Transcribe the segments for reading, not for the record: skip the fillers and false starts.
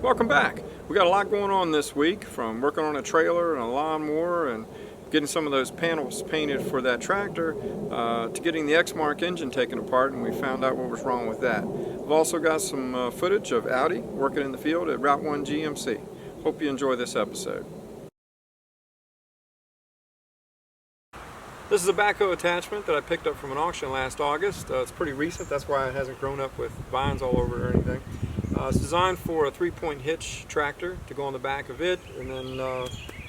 Welcome back. We got a lot going on this week, from working on a trailer and a lawnmower and getting some of those panels painted for that tractor to getting the xMark engine taken apart, and we found out what was wrong with that. We've also got some footage of Audi working in the field at Route 1 GMC. Hope you enjoy this episode. This is a backhoe attachment that I picked up from an auction last August. It's pretty recent, that's why it hasn't grown up with vines all over it or anything. It's designed for a 3-point hitch tractor to go on the back of it, and then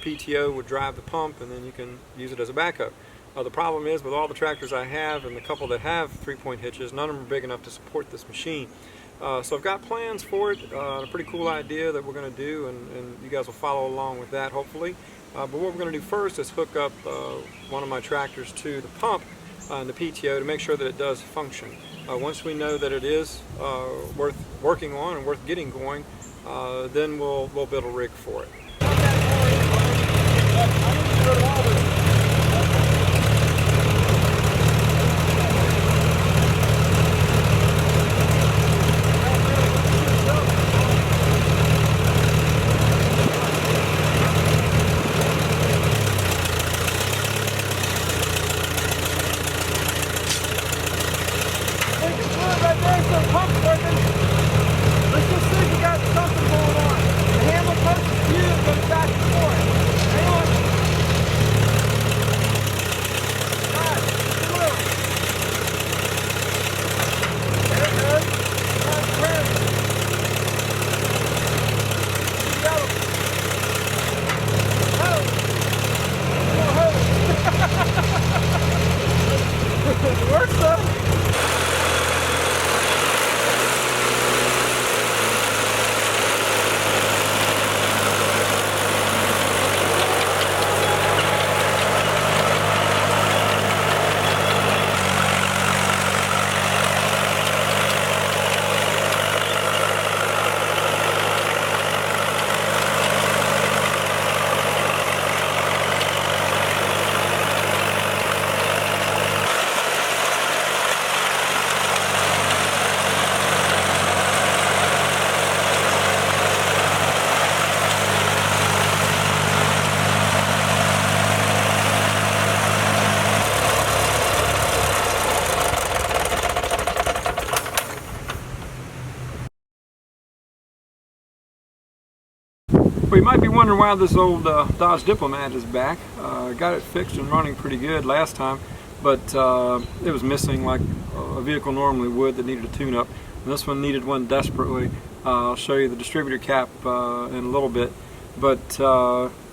PTO would drive the pump, and then you can use it as a backhoe. The problem is, with all the tractors I have and the couple that have 3-point hitches, none of them are big enough to support this machine. So I've got plans for it, a pretty cool idea that we're going to do, and you guys will follow along with that hopefully. But what we're going to do first is hook up one of my tractors to the pump and the PTO to make sure that it does function. Once we know that it is worth working on and worth getting going, then we'll build a rig for it. Well, you might be wondering why this old Dodge Diplomat is back. Got it fixed and running pretty good last time, but it was missing like a vehicle normally would that needed a tune-up. And this one needed one desperately. I'll show you the distributor cap in a little bit. But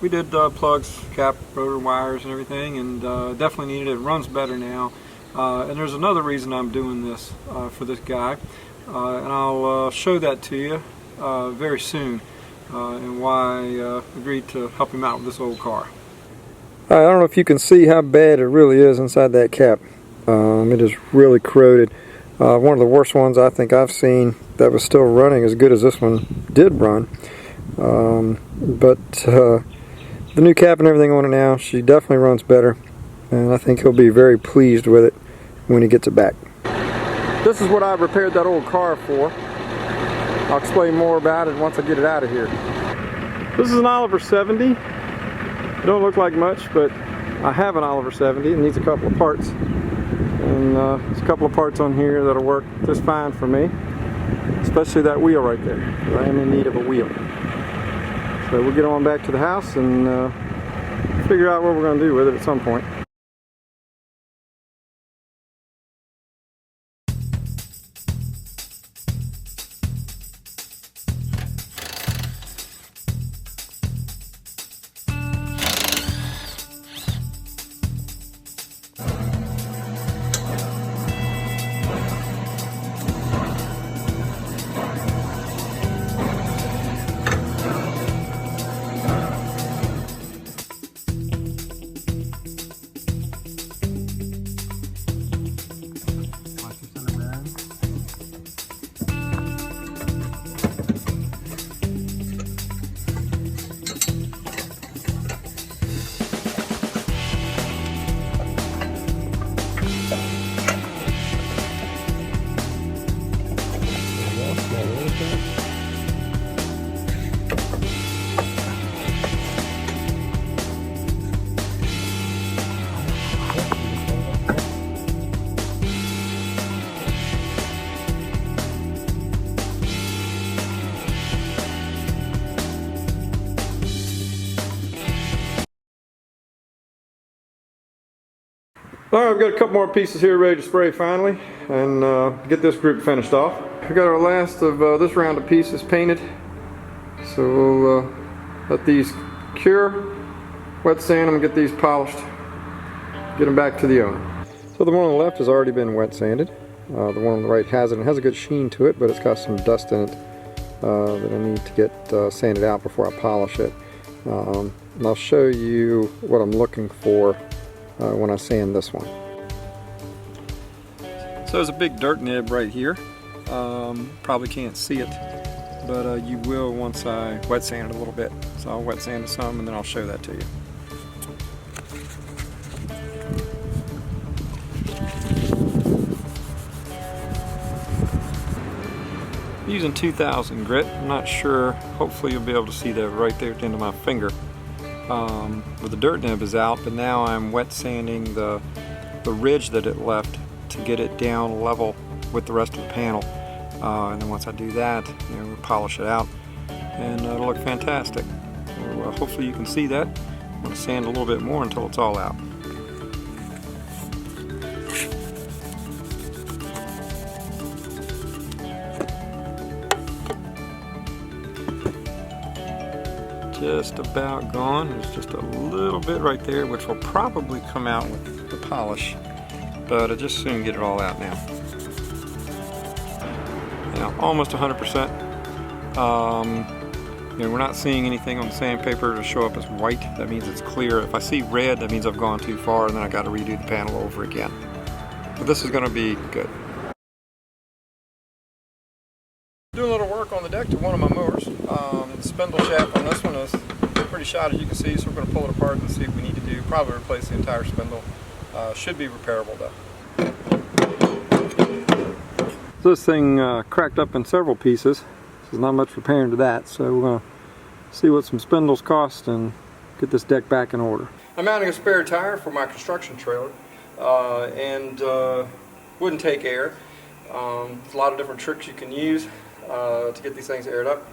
we did plugs, cap, rotor wires and everything, and definitely needed it. It runs better now. And there's another reason I'm doing this for this guy, and I'll show that to you very soon. And why I agreed to help him out with this old car. I don't know if you can see how bad it really is inside that cap. It is really corroded. One of the worst ones I think I've seen that was still running as good as this one did run. But the new cap and everything on it now, she definitely runs better. And I think he'll be very pleased with it when he gets it back. This is what I repaired that old car for. I'll explain more about it once I get it out of here. This is an Oliver 70. It don't look like much, but I have an Oliver 70. It needs a couple of parts. And there's a couple of parts on here that'll work just fine for me. Especially that wheel right there. I am in need of a wheel. So we'll get on back to the house and figure out what we're going to do with it at some point. Alright, we've got a couple more pieces here ready to spray finally, and get this group finished off. We got our last of this round of pieces painted, so we'll let these cure, wet sand them, and get these polished, get them back to the owner. So the one on the left has already been wet sanded. The one on the right hasn't. It has a good sheen to it, but it's got some dust in it that I need to get sanded out before I polish it. And I'll show you what I'm looking for when I sand this one. So there's a big dirt nib right here. Probably can't see it, but you will once I wet sand it a little bit. So I'll wet sand it some and then I'll show that to you. Using 2000 grit. I'm not sure, hopefully you'll be able to see that right there at the end of my finger. Where the dirt nib is out, but now I'm wet sanding the ridge that it left to get it down level with the rest of the panel. And then once I do that, we'll polish it out and it'll look fantastic. So, hopefully you can see that. I'm going to sand a little bit more until it's all out. Just about gone. There's just a little bit right there, which will probably come out with the polish, but I just soon get it all out now. Almost 100%. We're not seeing anything on the sandpaper to show up as white. That means it's clear. If I see red, that means I've gone too far, and then I got to redo the panel over again. But this is going to be good. Doing a little work on the deck to one of my mowers. The spindle shaft on this one is pretty shot, as you can see, so we're going to pull it apart and see what we need to do. Probably replace the entire spindle. Should be repairable though. This thing cracked up in several pieces. There's not much repairing to that, so we're going to see what some spindles cost and get this deck back in order. I'm mounting a spare tire for my construction trailer, and wouldn't take air. There's a lot of different tricks you can use to get these things aired up,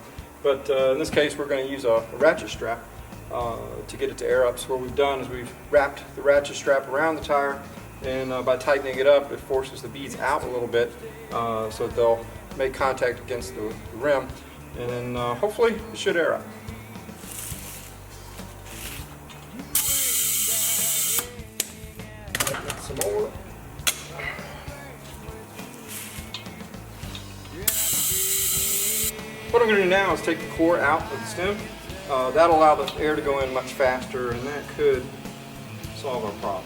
but in this case we're going to use a ratchet strap to get it to air up. So what we've done is we've wrapped the ratchet strap around the tire, and by tightening it up it forces the beads out a little bit so that they'll make contact against the rim, and then hopefully it should air up. Some more. What I'm going to do now is take the core out of the stem. That'll allow the air to go in much faster, and that could solve our problem.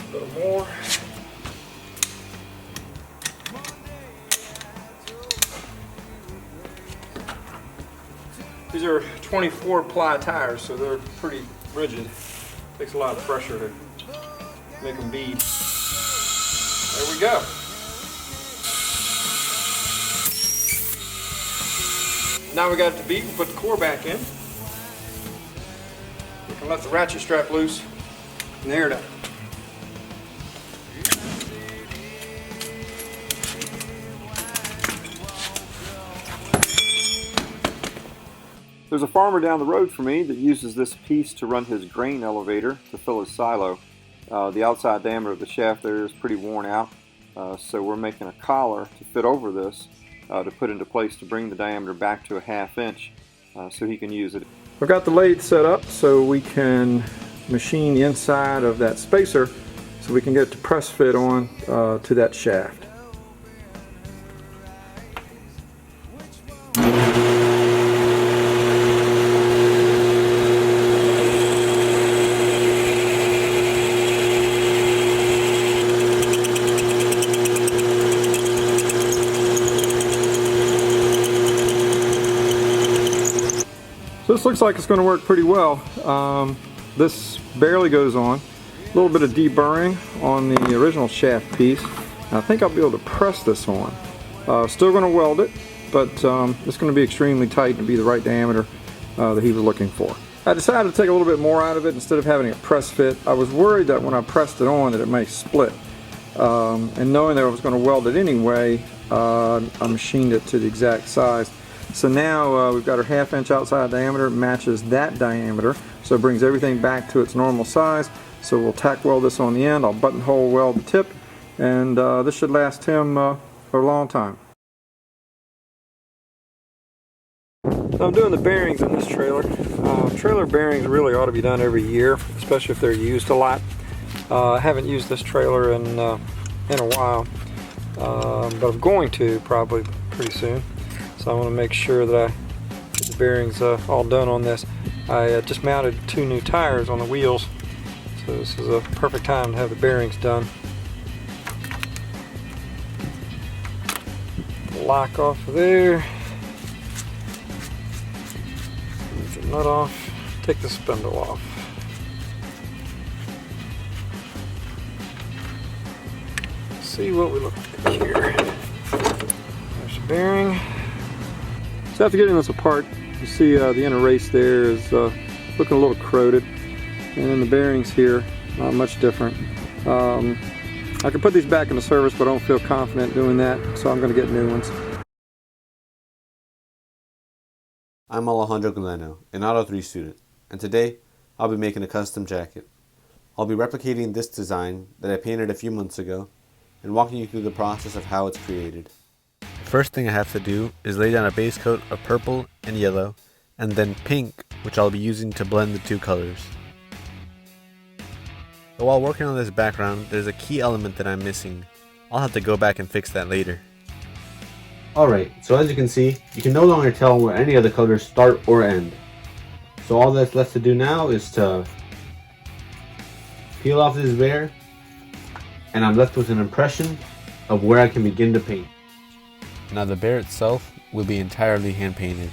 A little more. These are 24-ply tires, so they're pretty rigid. Takes a lot of pressure to make them bead. There we go. Now we got it to bead, we'll put the core back in. We can let the ratchet strap loose and air it up. There's a farmer down the road from me that uses this piece to run his grain elevator to fill his silo. The outside diameter of the shaft there is pretty worn out, so we're making a collar to fit over this to put into place to bring the diameter back to a 1/2 inch so he can use it. We've got the lathe set up so we can machine the inside of that spacer so we can get it to press fit on to that shaft. This looks like it's going to work pretty well. This barely goes on. A little bit of deburring on the original shaft piece. I think I'll be able to press this on. Still going to weld it, but it's going to be extremely tight and be the right diameter that he was looking for. I decided to take a little bit more out of it instead of having it press fit. I was worried that when I pressed it on that it may split. And knowing that I was going to weld it anyway, I machined it to the exact size. So now we've got our 1/2 inch outside diameter, matches that diameter, so it brings everything back to its normal size. So we'll tack weld this on the end. I'll buttonhole weld the tip, and this should last him for a long time. So I'm doing the bearings in this trailer. Trailer bearings really ought to be done every year, especially if they're used a lot. I haven't used this trailer in a while, but I'm going to probably pretty soon. So I want to make sure that I get the bearings all done on this. I just mounted 2 new tires on the wheels, so this is a perfect time to have the bearings done. Lock off of there. Move the nut off. Take the spindle off. Let's see what we look like here. There's the bearing. So after getting this apart, you see the inner race there is looking a little corroded, and then the bearings here, not much different. I can put these back into service, but I don't feel confident doing that, so I'm going to get new ones. I'm Alejandro Galeno, an Auto 3 student, and today I'll be making a custom jacket. I'll be replicating this design that I painted a few months ago and walking you through the process of how it's created. The first thing I have to do is lay down a base coat of purple and yellow, and then pink, which I'll be using to blend the 2 colors. But while working on this background, there's a key element that I'm missing. I'll have to go back and fix that later. Alright, so as you can see, you can no longer tell where any of the colors start or end. So all that's left to do now is to peel off this bear, and I'm left with an impression of where I can begin to paint. Now the bear itself will be entirely hand painted.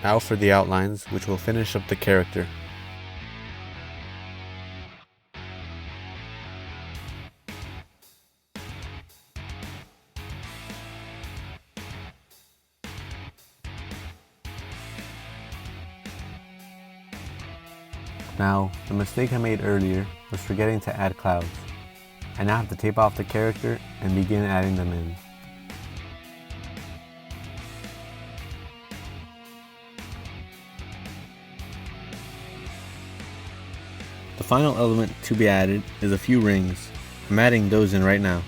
Now for the outlines, which will finish up the character. Now, the mistake I made earlier was forgetting to add clouds. I now have to tape off the character and begin adding them in. The final element to be added is a few rings. I'm adding those in right now.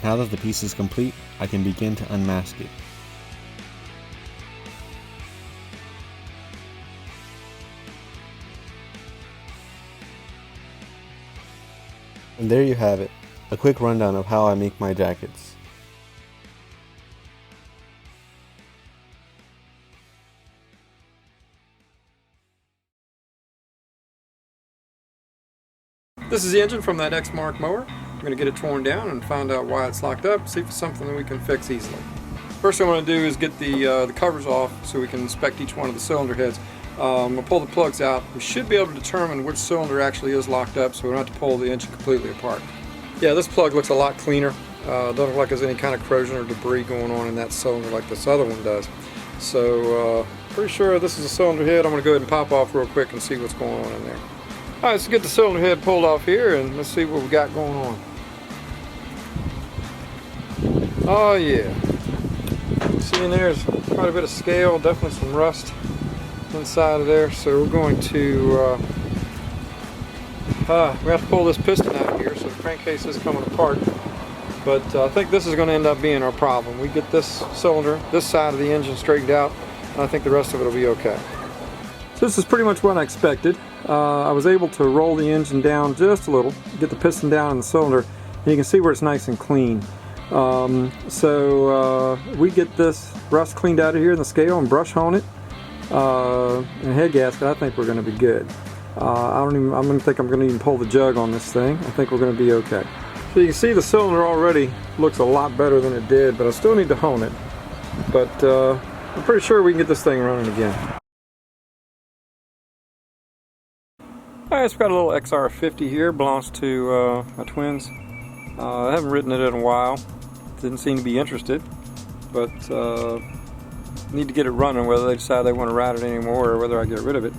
Now that the piece is complete, I can begin to unmask it. And there you have it, a quick rundown of how I make my jackets. This is the engine from that XMark mower. I'm going to get it torn down and find out why it's locked up, see if it's something that we can fix easily. First thing I want to do is get the covers off so we can inspect each one of the cylinder heads. We'll pull the plugs out. We should be able to determine which cylinder actually is locked up, so we don't have to pull the engine completely apart. Yeah, this plug looks a lot cleaner. Doesn't look like there's any kind of corrosion or debris going on in that cylinder like this other one does. So pretty sure this is a cylinder head. I'm going to go ahead and pop off real quick and see what's going on in there. Alright, let's get the cylinder head pulled off here and let's see what we got going on. Oh yeah. See in there's quite a bit of scale, definitely some rust inside of there. So we're going to we have to pull this piston out here, so the crankcase is coming apart. But I think this is going to end up being our problem. We get this cylinder, this side of the engine straightened out, and I think the rest of it will be okay. So this is pretty much what I expected. I was able to roll the engine down just a little, get the piston down in the cylinder, and you can see where it's nice and clean. We get this rust cleaned out of here in the scale and brush on it. And head gasket, I think we're going to be good. I don't think I'm going to even pull the jug on this thing. I think we're going to be okay. So you can see the cylinder already looks a lot better than it did, but I still need to hone it. But I'm pretty sure we can get this thing running again. Alright, so we've got a little XR50 here, belongs to my twins. I haven't ridden it in a while. Didn't seem to be interested, but need to get it running, whether they decide they want to ride it anymore or whether I get rid of it.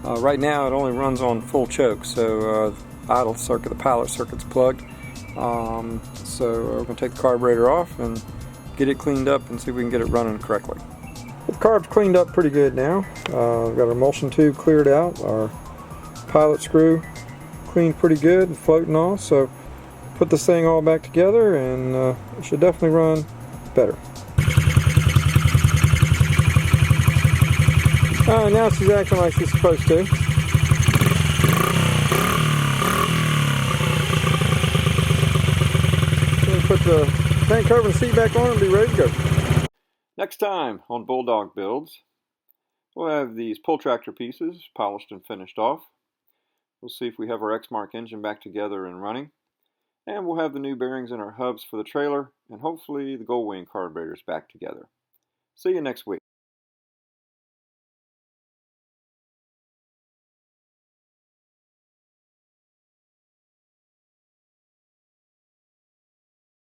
Right now it only runs on full choke, so idle circuit, the pilot circuit's plugged. So we're going to take the carburetor off and get it cleaned up and see if we can get it running correctly. The carb's cleaned up pretty good now. We've got our emulsion tube cleared out, our pilot screw cleaned pretty good and floating off, so put this thing all back together and it should definitely run better. Now she's acting like she's supposed to. Put the tank cover and seat back on and be ready to go. Next time on Bulldog Builds, we'll have these pull tractor pieces polished and finished off. We'll see if we have our xMark engine back together and running. And we'll have the new bearings in our hubs for the trailer, and hopefully the Gold Wing carburetors back together. See you next week.